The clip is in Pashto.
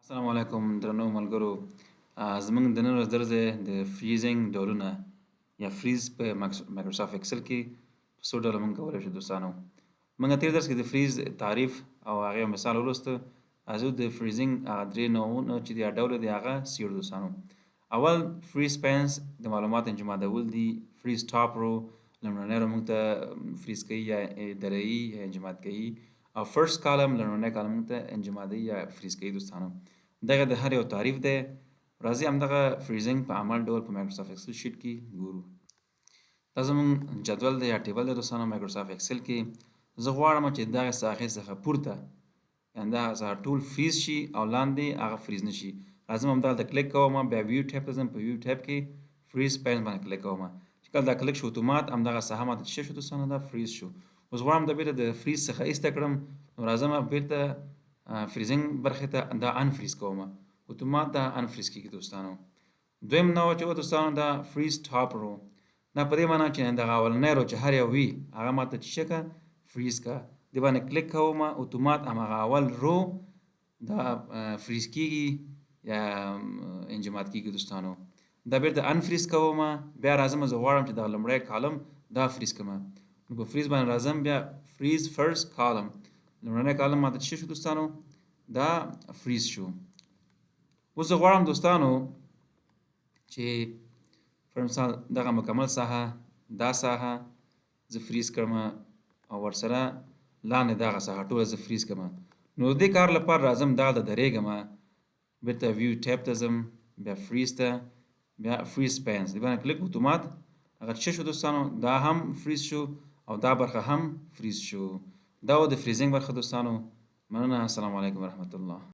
السلام علیکم درنو ملګرو. زمونږ د نن ورځ درس دی د فریزینګ ډولونه یا فریز په مایکروسافټ ایکسل کې په څو ډوله مونږ کولی شو دوستانو. مونږ تېر درس کې د فریز تعریف او هغې مثال ولوسته. زه د فریزینګ درې نوعونه چې دي ډوله دي هغه څېړو دوستانو. اول فریز پینس د معلوماتو انجمادول دي. فریز ټاپ رو لومړنی رو مونږ ته فریز کوي یا دروي یا انجماد کوي، او فرست کالم لومړنی کالم مونږ ته انجمادوي یا فریز کوي دوستانو. دغه د هر یو تعریف دی. راځئ همدغه فریزینګ په عمل ډول په مایکروسافټ ایکسل شیټ کې ګورو. دا زموږ جدول دی یا ټیبل دی دوستانو مایکروسافټ ایکسل کې. زه غواړم چې دغه ساحې څخه پورته یعنې دغه ساحه ټول فریز شي او لاندې هغه فریز نه شي. راځم همدلته کلیک کوم، بیا ویو ټیب ته ځم، په ویو ټیب کې فریز پین باندې کلیک کوم. چې کله دا کلیک شو اتومات همدغه ساحه ماته څه شو دوستانو، دا فریز شو. اوس غواړم دا بیرته د فریز څخه ایسته کړم، نو راځم بیرته فریزینګ برخې ته دا انفریز کوم. اتومات دا انفریز کیږي دوستانو. دویم نوع چې دوستانو دا فریز ټاپ رو. دا په دې معنی چې دغه اولنی رو چې هر یو وي هغه ماته څه که فریز که. دې باندې کلیک کوم، اتومات همغه اول رو دا فریز کیږي یا انجماد کیږي دوستانو. دا بیرته انفریز کوم، بیا راځم زه غواړم چې دغه لومړی کالم دا فریز کړم. نو په فریز باندې راځم، بیا فریز فرست کالم لومړنی کالم ماته څه شو دوستانو، دا فریز شو. اوس زه غواړم دوستانو چې پر مثال دغه مکمل ساحه دا ساحه زه فریز کړم او ورسره لاندې دغه ساحه ټوله زه فریز کړم. نو د دې کار لپاره راځم دغلته درېږم، بیرته ویو ټیب ته ځم، بیا فریز ته، بیا فریز پینس دې باندې کلیک اتومات هغه څه شو دوستانو، دا هم فریز شو او دا برخه هم فریز شو. دا و د فریزینګ برخه دوستانو. مننه. السلام علیکم ورحمت الله.